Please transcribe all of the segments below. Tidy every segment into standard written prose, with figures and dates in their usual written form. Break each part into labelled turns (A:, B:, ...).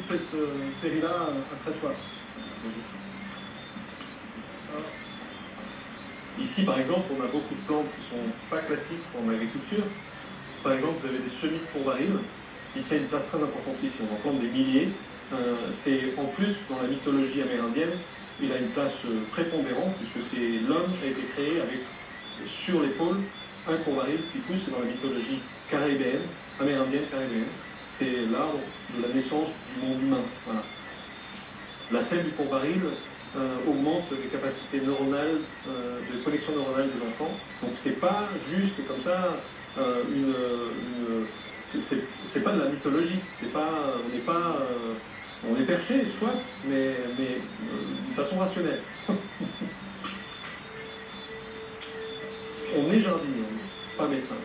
A: cette série-là a très soif. Ici, par exemple, on a beaucoup de plantes qui ne sont pas classiques en agriculture. Par exemple, vous avez des semis de courbaril. Il tient une place très importante ici. On en plante des milliers. C'est en plus, dans la mythologie amérindienne, il a une place prépondérante, puisque l'homme a été créé avec sur l'épaule un courbaril qui pousse. C'est dans la mythologie caribéenne, amérindienne caribéenne. C'est l'arbre de la naissance du monde humain. Voilà. La sève du courbaril augmente les capacités neuronales, de connexion neuronale des enfants. Donc c'est pas juste comme ça c'est pas de la mythologie. C'est pas, on est perché, soit, mais d'une façon rationnelle. On est jardinier, pas médecin.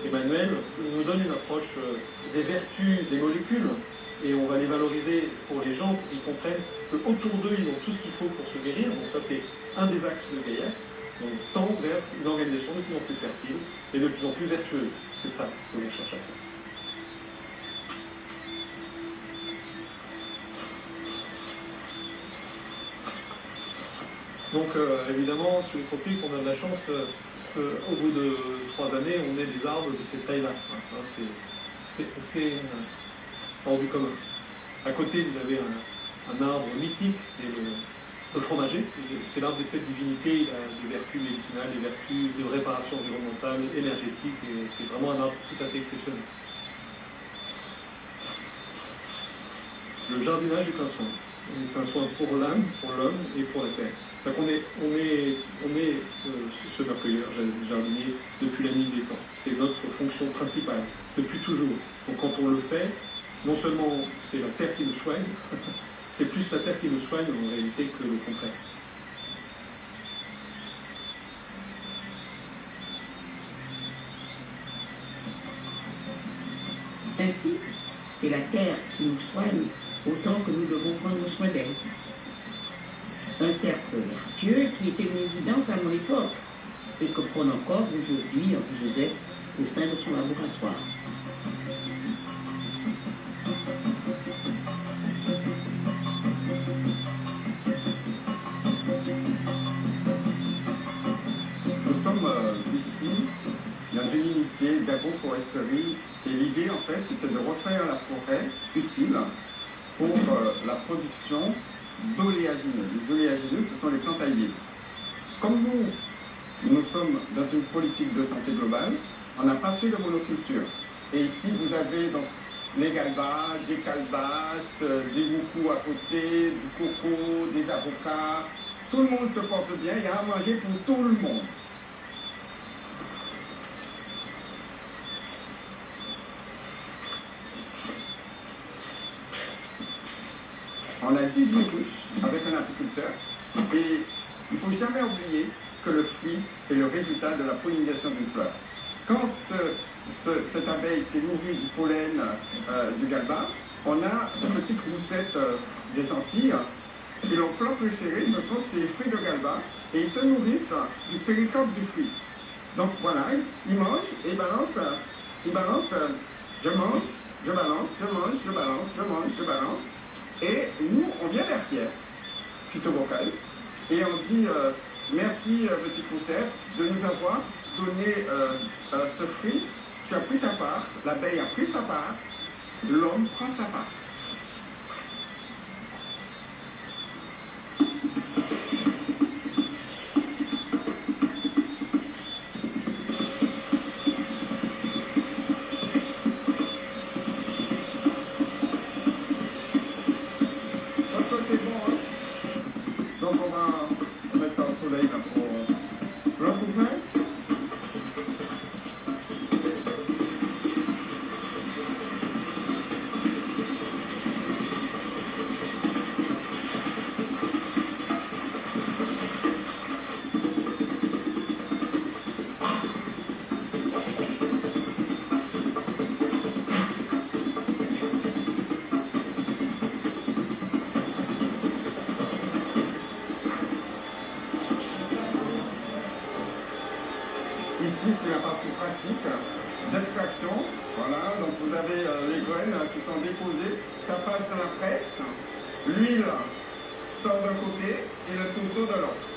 A: Emmanuel nous donne une approche des vertus des molécules et on va les valoriser pour les gens pour qu'ils comprennent qu'autour d'eux, ils ont tout ce qu'il faut pour se guérir. Donc ça, c'est un des axes de Gaïa. Donc tend vers une organisation de plus en plus fertile et de plus en plus vertueuse. C'est ça que l'on cherche à faire. Donc évidemment, sur les tropiques, on a de la chance. Au bout de 3 années, on est des arbres de cette taille-là. C'est hors du commun. À côté, vous avez un arbre mythique, le fromager. C'est l'arbre des 7 divinités. Il a des vertus médicinales, des vertus de réparation environnementale, énergétique. Et c'est vraiment un arbre tout à fait exceptionnel. Le jardinage est un soin. C'est un soin pour l'âme, pour l'homme et pour la terre. C'est-à-dire qu'on est semeur-cueilleur, jardinier, depuis la nuit des temps. C'est notre fonction principale, depuis toujours. Donc quand on le fait, non seulement c'est la terre qui nous soigne, c'est plus la terre qui nous soigne en réalité que le contraire.
B: Ainsi, c'est la terre qui nous soigne autant que nous devons prendre soin d'elle. Un cercle vertueux qui était une évidence à mon époque et que prône encore aujourd'hui Joseph au sein de son laboratoire.
C: Nous sommes ici dans une unité d'agroforesterie et l'idée en fait c'était de refaire la forêt utile pour la production d'oléagineux. Les oléagineux, ce sont les plantes alliées. Comme nous sommes dans une politique de santé globale, on n'a pas fait de monoculture. Et ici, vous avez donc les galbas, des calebasses, des boucous à côté, du coco, des avocats. Tout le monde se porte bien, il y a à manger pour tout le monde. On a 18 ruches avec un apiculteur et il ne faut jamais oublier que le fruit est le résultat de la pollinisation d'une fleur. Quand cette abeille s'est nourrie du pollen du galba, on a de petites roussettes des Antilles et leur plat préféré, ce sont ces fruits de galba et ils se nourrissent du péricarpe du fruit. Donc voilà, ils mangent et ils balancent, je mange, je balance, je mange, je balance, je mange, je balance. Et nous, on vient derrière, plutôt vocal, et on dit merci petit Roussette de nous avoir donné ce fruit. Tu as pris ta part, l'abeille a pris sa part, l'homme prend sa part. Ici, c'est la partie pratique. d'extraction. Voilà, donc vous avez les graines qui sont déposées, ça passe dans la presse, l'huile sort d'un côté et le tourteau de l'autre.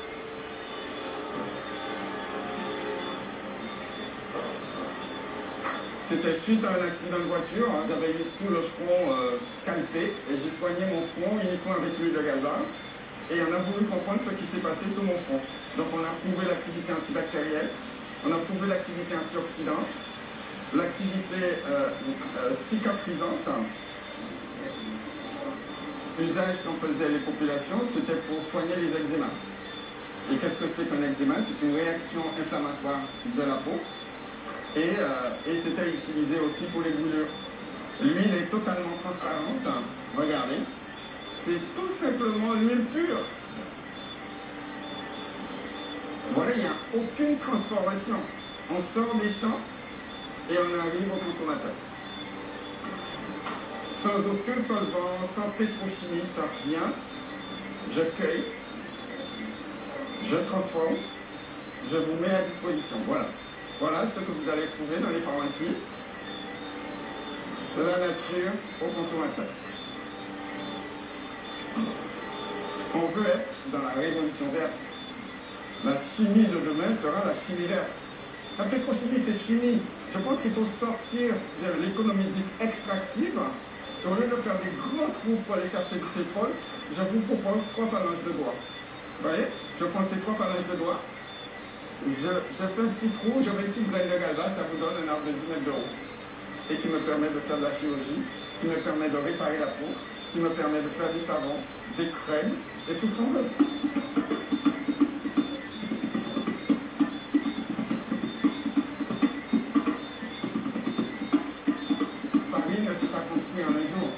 C: C'était suite à un accident de voiture, hein, j'avais eu tout le front scalpé et j'ai soigné mon front uniquement avec l'huile de galvane et on a voulu comprendre ce qui s'est passé sur mon front. Donc on a prouvé l'activité antibactérienne, on a prouvé l'activité antioxydante, l'activité cicatrisante. L'usage qu'en faisaient les populations, c'était pour soigner les eczémas. Et qu'est-ce que c'est qu'un eczéma? C'est une réaction inflammatoire de la peau. Et c'était utilisé aussi pour les brûlures. L'huile est totalement transparente. Regardez. C'est tout simplement l'huile pure. Voilà, il n'y a aucune transformation. On sort des champs et on arrive au consommateur. Sans aucun solvant, sans pétrochimie, sans rien. Je cueille, je transforme, je vous mets à disposition. Voilà. Voilà ce que vous allez trouver dans les pharmacies. De la nature au consommateur. On veut être dans la révolution verte. La chimie de demain sera la chimie verte. La pétrochimie, c'est fini. Je pense qu'il faut sortir de l'économie dite extractive. Et au lieu de faire des grands trous pour aller chercher du pétrole, je vous propose 3 phalanges de doigts. Vous voyez? Je prends ces 3 phalanges de doigts. Je fais un petit trou, je mets une petite graine de galvane, ça vous donne un arbre de 10 mètres de haut. Et qui me permet de faire de la chirurgie, qui me permet de réparer la peau, qui me permet de faire des savons, des crèmes, et tout ce qu'on veut. Paris ne s'est pas construit en un jour.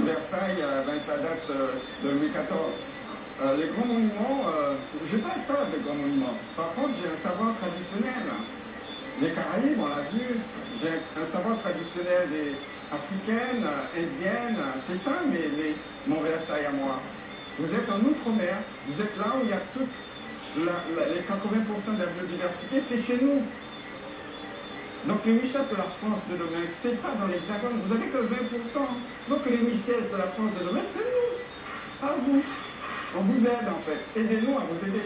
C: Versailles, ben, ça date de Louis XIV. Les grands monuments, je n'ai pas ça, les grands monuments. Par contre, j'ai un savoir traditionnel. Les Caraïbes, on l'a vu, j'ai un savoir traditionnel des africaines, indiennes, c'est ça mon Versailles à moi. Vous êtes en Outre-mer, vous êtes là où il y a toutes les 80% de la biodiversité, c'est chez nous. Donc les richesses de la France de demain, c'est pas dans l'Hexagone, vous avez que 20%. Donc les richesses de la France de demain, c'est nous, à vous. On vous aide en fait, aidez-nous à vous aider.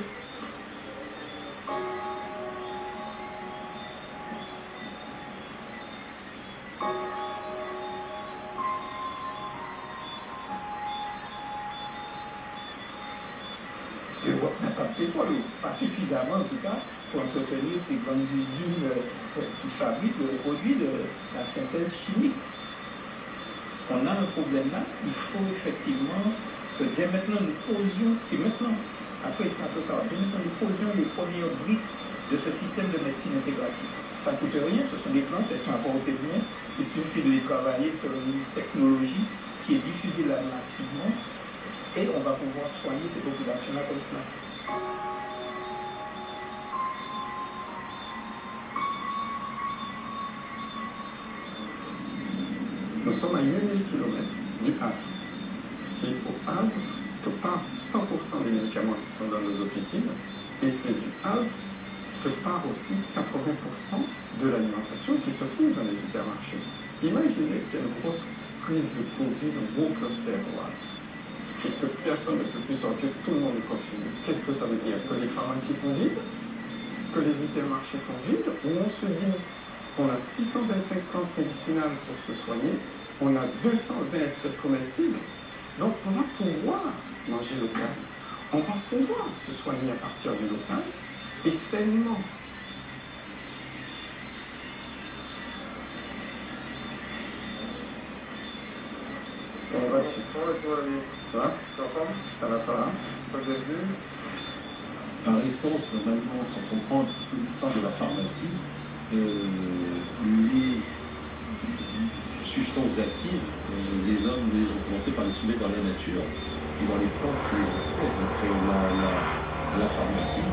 D: Pétrole, pas suffisamment en tout cas, pour entretenir ces grandes usines qui fabriquent le produit de la synthèse chimique. On a un problème là, il faut effectivement que dès maintenant nous posions, c'est maintenant, après c'est un peu tard, dès maintenant nous posions les premières briques de ce système de médecine intégrative. Ça ne coûte rien, ce sont des plantes, elles sont à portée de main, il suffit de les travailler sur une technologie qui est diffusée là massivement et on va pouvoir soigner ces populations-là comme ça.
C: Nous sommes à 8000 km du Havre. C'est au Havre que part 100% des médicaments qui sont dans nos officines, et c'est du Havre que part aussi 80% de l'alimentation qui se trouve dans les hypermarchés. Imaginez qu'il y a une grosse crise de Covid, un gros cluster au Havre, et que personne ne peut plus sortir, tout le monde est confiné. Qu'est-ce que ça veut dire? Que les pharmacies sont vides? Que les hypermarchés sont vides? Ou on se dit qu'on a 625 plantes médicinales pour se soigner, on a 220 espèces comestibles, donc on va pouvoir manger local, on va pouvoir se soigner à partir du local, et sainement. On va ça va.
E: Par essence, normalement, quand on prend l'histoire de la pharmacie, les substances actives, les hommes les ont commencé par les trouver dans la nature et dans les plantes qui les ont trouvées. Donc la pharmacie,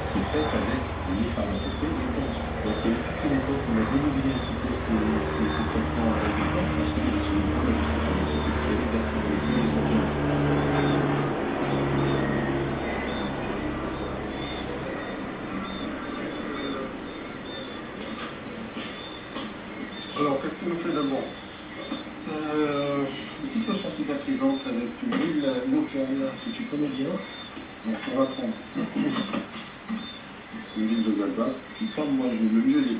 E: c'est fait avec les pharmacopées et les plantes. Donc il y a eu toute une époque où on a dénigné un petit peu ces traitements avec les plantes parce qu'il y a des solutions de l'industrie pharmaceutique qui avaient d'assez les sentiers.
C: ça nous fait de bon?
E: Une petite potion cicatrisante avec une huile locale que tu connais bien. Donc on va prendre une huile de galba. Puis comme moi, le mieux les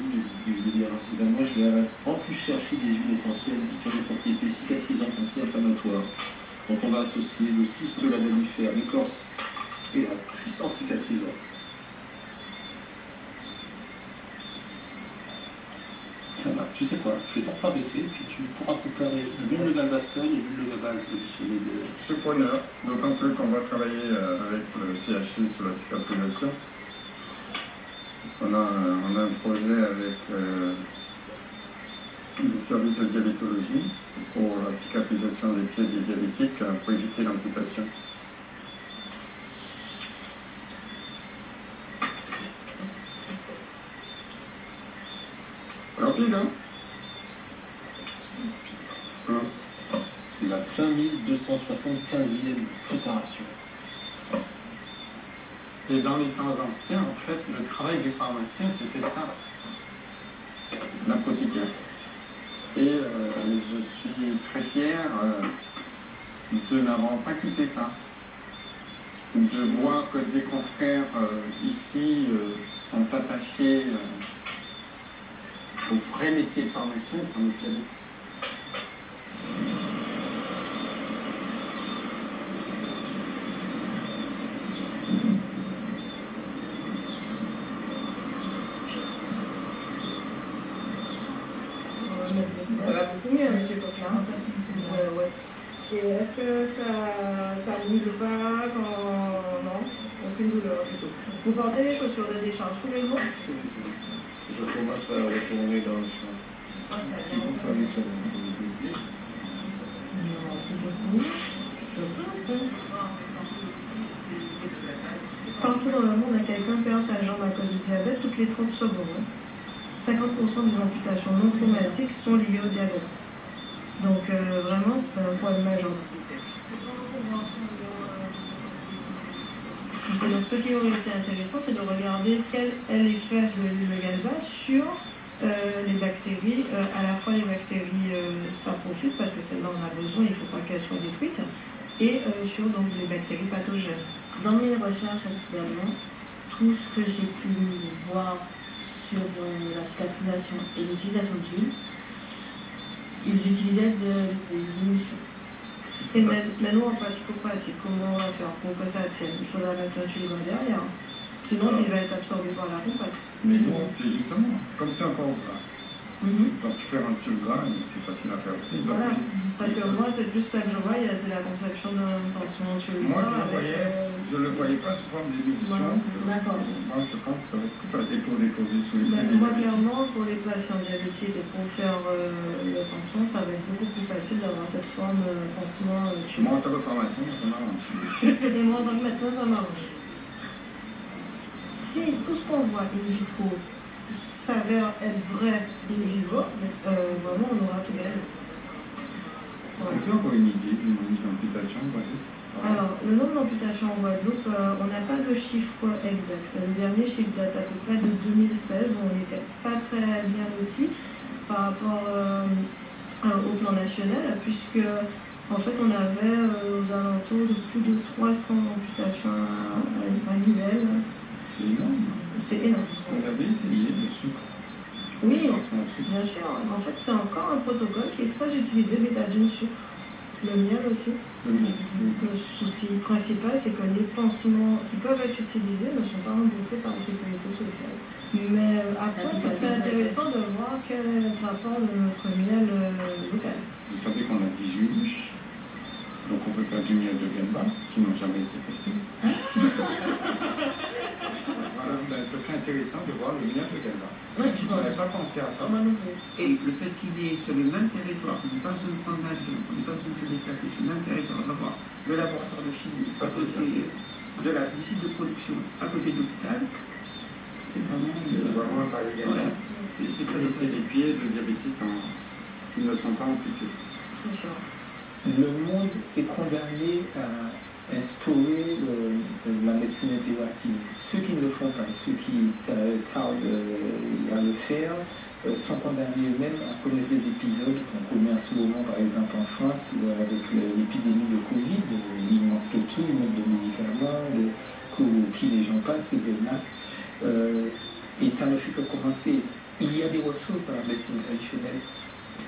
E: huiles bien, moi je vais en plus chercher des huiles essentielles qui ont des propriétés cicatrisantes, anti-inflammatoires. Donc on va associer le cyste, la danifère, l'écorce et la puissance cicatrisante. Voilà, tu sais quoi, je vais t'en fabriquer, puis tu pourras préparer l'huile de galba seule et l'huile de galba additionnée de...
C: Je suis preneur, d'autant plus qu'on va travailler avec le CHU sur la cicatrisation. Parce qu'on a un projet avec le service de diabétologie pour la cicatrisation des pieds des diabétiques pour éviter l'amputation. Rapide, hein?
E: C'est la 2275e préparation.
C: Et dans les temps anciens, en fait, le travail du pharmacien, c'était ça, l'apothicaire. Et je suis très fier de n'avoir pas quitté ça. De voir que des confrères ici sont attachés au vrai métier de pharmacien, ça me plaît beaucoup.
F: Ça va beaucoup mieux, monsieur Coquelin. Ouais. Et est-ce que ça n'annule pas quand... Non, aucune douleur du tout. Vous portez les chaussures de décharge tous les jours?
E: Je commence à retourner dans le champ.
F: Partout dans le monde, quelqu'un perd sa jambe à cause du diabète toutes les 30 secondes. 50% des amputations non traumatiques sont liées au diabète. Donc vraiment, c'est un problème majeur. Donc ce qui aurait été intéressant, c'est de regarder quel est l'effet de l'huile de galba sur les bactéries, à la fois les bactéries saprophytes, parce que celles-là on a besoin, il ne faut pas qu'elles soient détruites, et sur donc, les bactéries pathogènes. Dans mes recherches actuellement, tout ce que j'ai pu voir sur la cicatrisation et l'utilisation d'huile, ils utilisaient des émulsions. Et maintenant en pratico-pratique, comment on va faire pour que ça tienne? Il faudra mettre un tube derrière. Sinon, il va être absorbé par la compasse.
C: Mais non, c'est justement, comme c'est encore gras. Donc faire un tube gras, c'est facile à faire aussi.
F: Voilà, parce que moi, c'est plus ça que je vois, c'est la conception d'un pansement tube
C: Moi,
F: gras.
C: je le voyais pas sous forme d'émulsion.
F: Voilà. D'accord.
C: Moi, je pense que ça va être plus déposer sous les pieds.
F: Moi, clairement, pour les patients diabétiques et pour faire le pansement, ça va être beaucoup plus facile d'avoir cette forme pansement tube.
C: Moi, en tant que pharmacien, ça m'arrange.
F: Et moi, en tant que médecin, ça m'arrange. Si tout ce qu'on voit in vitro s'avère être vrai in vivo, vraiment on aura tout gagné.
C: Est-ce qu'on a une idée du nombre d'amputations en Guadeloupe?
F: Alors, le nombre d'amputations en Guadeloupe, on n'a pas de chiffre exact. Le dernier chiffre date à peu près de 2016, où on n'était pas très bien lotis par rapport au plan national, puisque en fait on avait aux alentours de plus de 300 amputations annuelles.
C: C'est énorme.
F: C'est énorme.
C: Vous avez essayé le sucre?
F: Oui, bien sûr. En fait, c'est encore un protocole qui est très utilisé, bétadine sucre. Le miel aussi. Le souci principal, c'est que les pansements qui peuvent être utilisés ne sont pas remboursés par la sécurité sociale. Mais après, ça serait intéressant de voir quel est le rapport de notre miel local.
C: Vous savez qu'on a 18 ruches, donc on peut faire du miel de galba qui n'ont jamais été testés. Voilà, ben, ce serait intéressant de voir le miel de galba.
F: Oui, je pense.
C: n'avais pas pensé à ça.
G: Et le fait qu'il est sur le même territoire, on n'a pas besoin de prendre l'avion, on n'a pas besoin de se déplacer sur le même territoire, d'avoir le laboratoire de chimie à côté du site de production, à côté de l'hôpital, c'est
C: vraiment un pari gagnant. C'est très laisser les pieds de diabétiques qui ne sont pas amputés.
F: C'est sûr.
D: Le monde est condamné à instaurer la médecine intégrative. Ceux qui ne le font pas, ceux qui tardent à le faire, sont condamnés eux-mêmes à connaître des épisodes qu'on connaît en ce moment, par exemple en France, avec l'épidémie de Covid. Il manque de tout, il manque de médicaments, qui les gens passent, c'est des masques. Et ça ne fait que commencer. Il y a des ressources dans la médecine traditionnelle.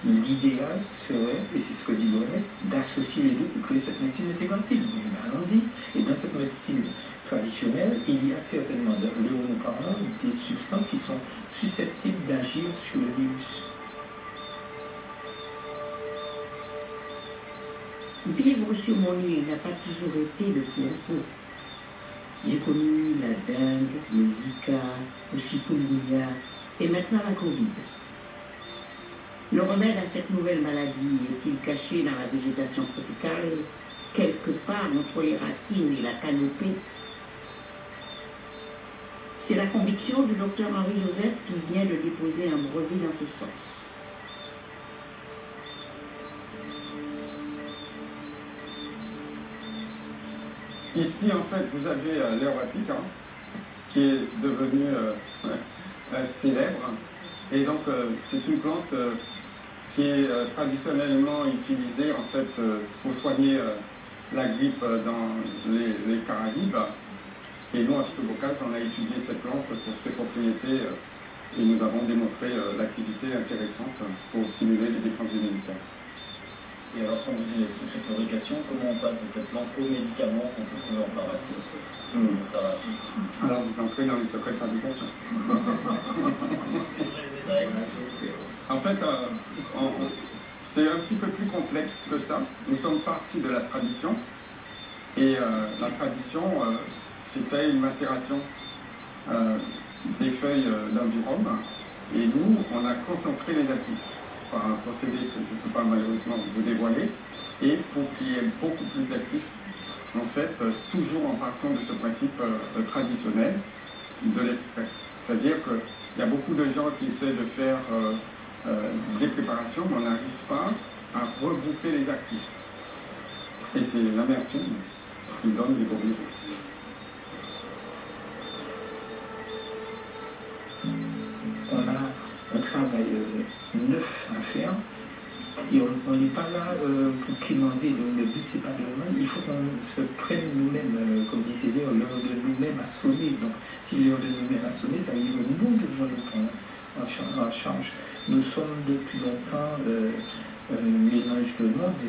D: L'idéal serait, et c'est ce que dit l'OMS, d'associer les deux pour créer cette médecine intégrative. Allons-y. Et dans cette médecine traditionnelle, il y a certainement, dans le nous parlons, des substances qui sont susceptibles d'agir sur le virus.
B: Vivre sur mon île n'a pas toujours été de tout repos. J'ai connu la dengue, le Zika, le chikungunya et maintenant la Covid. Le remède à cette nouvelle maladie est-il caché dans la végétation tropicale, quelque part entre les racines et la canopée? C'est la conviction du docteur Henri Joseph qui vient de déposer un brevet dans ce sens.
C: Ici, en fait, vous avez l'Europique, qui est devenue célèbre. Et donc, c'est une plante qui est traditionnellement utilisée, en fait, pour soigner la grippe dans les Caraïbes. Et nous, à Phytobocas, on a étudié cette plante pour ses propriétés et nous avons démontré l'activité intéressante pour stimuler les défenses immunitaires.
H: Et alors, sans vous dire sur cette fabrication, comment on passe de cette plante aux médicaments qu'on peut trouver en pharmacie? Ça va.
C: Alors, vous entrez dans les secrets de fabrication. En fait, c'est un petit peu plus complexe que ça. Nous sommes partis de la tradition. Et la tradition, c'était une macération des feuilles d'endurum. Et nous, on a concentré les actifs par un procédé que je ne peux pas malheureusement vous dévoiler, et pour qu'il y ait beaucoup plus d'actifs, en fait, toujours en partant de ce principe traditionnel de l'extrait. C'est-à-dire qu'il y a beaucoup de gens qui essaient de faire des préparations, mais on n'arrive pas à regrouper les actifs. Et c'est l'amertume qui donne les mauvais effets.
D: On a un travail neuf à faire et on n'est pas là pour quémander. Le but, c'est pas de demander. Il faut qu'on se prenne nous-mêmes, comme dit Césaire, l'heure de nous-mêmes à sonner. Donc, si l'heure de nous-mêmes à sonner, ça veut dire que nous devons nous prendre en charge. Nous sommes depuis longtemps mélange de monde,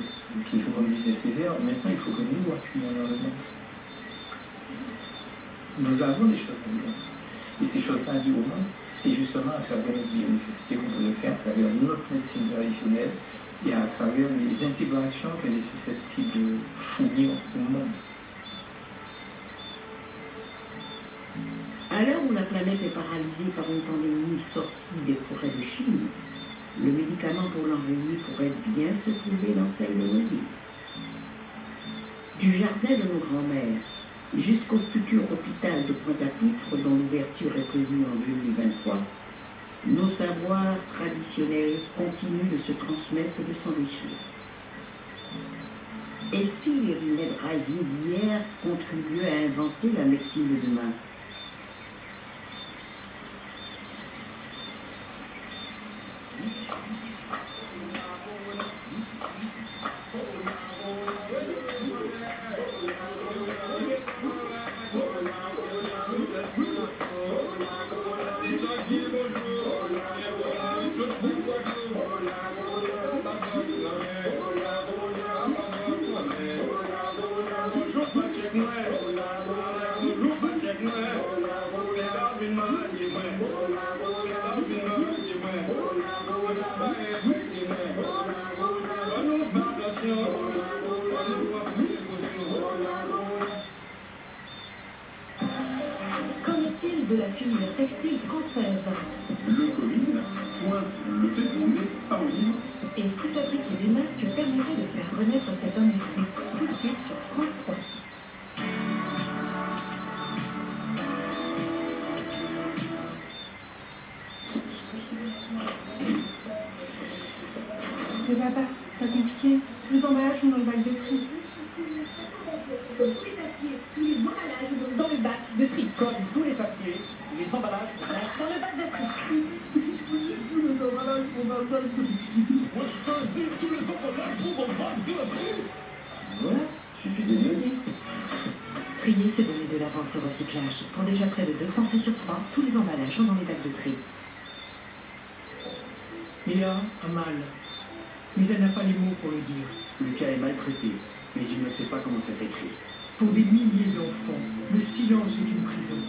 D: toujours comme disait Césaire. Maintenant, il faut que nous attrions dans le monde. Nous avons des choses à dire. Et ces choses-là à dire au monde, c'est justement à travers notre biodiversité qu'on peut le faire, à travers notre médecine traditionnelle et à travers les intégrations qu'elle est susceptible de fournir au monde.
B: À l'heure où la planète est paralysée par une pandémie sortie des forêts de Chine, le médicament pour l'enrayer pourrait bien se trouver dans celle de nos îles. Du jardin de nos grands-mères jusqu'au futur hôpital de Pointe-à-Pitre dont l'ouverture est prévue en 2023, nos savoirs traditionnels continuent de se transmettre et de s'enrichir. Et si les remèdes rasiers d'hier contribuaient à inventer la médecine de demain?
I: Qu'en est-il de la filière textile française?
E: Le Covid pointe le fait qu'on n'est pas au niveau.
I: Et si fabriquer des masques permettrait de faire renaître cette industrie? Tout de suite sur France 3.
F: Mais papa, c'est pas compliqué. Tous les emballages sont dans le bac de tri.
I: Tous les papiers, tous les emballages dans le bac de tri.
H: Comme tous les papiers, les emballages,
I: Dans le bac de tri. Tous nos
J: Trier, c'est donner de l'avance au recyclage. Pour déjà près de 2 Français sur 3, tous les emballages sont dans les bacs de tri.
D: Léa a mal, mais elle n'a pas les mots pour le dire.
K: Lucas est maltraité, mais il ne sait pas comment ça s'écrit.
D: Pour des milliers d'enfants, le silence est une prison.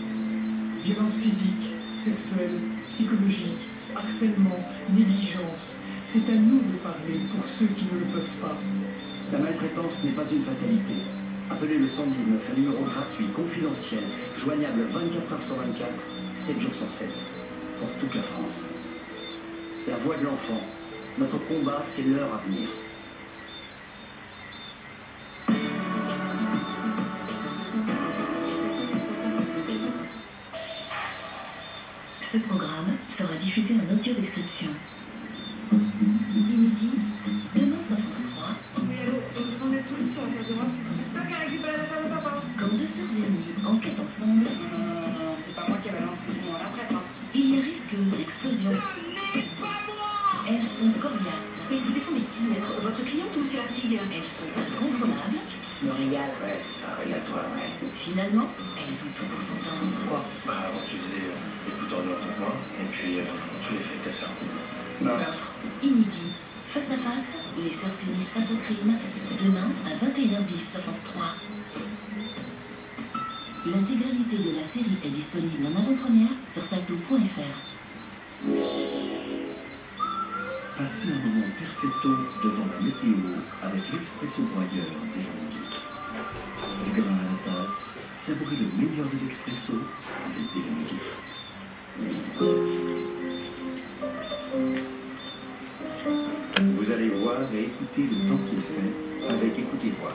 D: Violence physique, sexuelle, psychologique, harcèlement, négligence. C'est à nous de parler pour ceux qui ne le peuvent pas.
K: La maltraitance n'est pas une fatalité. Appelez le 119, un numéro gratuit, confidentiel, joignable 24 heures sur 24, 7 jours sur 7, pour toute la France. La voix de l'enfant. Notre combat, c'est l'heure à venir.
J: Ce programme sera diffusé en audio-description. Midi, demain sur France 3.
F: Oui, allô, vous en êtes tous sur la salle de moi. C'est toi qui as récupéré la salle de papa.
J: Quand 2 sœurs ennemies enquêtent ensemble,
L: Non, c'est pas moi qui avais lancé ce nom à la presse. Hein.
J: il y a risque d'explosion. Elles sont coriaces.
L: Mais vous défendez qui, maître? Votre cliente ou monsieur Lartigue?
J: Elles sont incontrôlables.
K: Me régale. Ouais, c'est ça, régale-toi, ouais.
J: Finalement, elles ont tout pour s'entendre.
K: Quoi?
E: Bah, avant, tu faisais les coups tordus en moi, et puis tu les fais avec ta sœur.
J: Meurtre. Inédit. Face à face, les sœurs s'unissent face au crime. Demain à 21h10 sur France 3. L'intégralité de la série est disponible en avant-première sur salto.fr.
M: Passez un moment perfecto devant la météo avec l'expresso broyeur DeLonghi. Du grain à la tasse, savourez le meilleur de l'expresso avec DeLonghi. Vous allez voir et écouter le temps qu'il fait avec Écoutez Voir.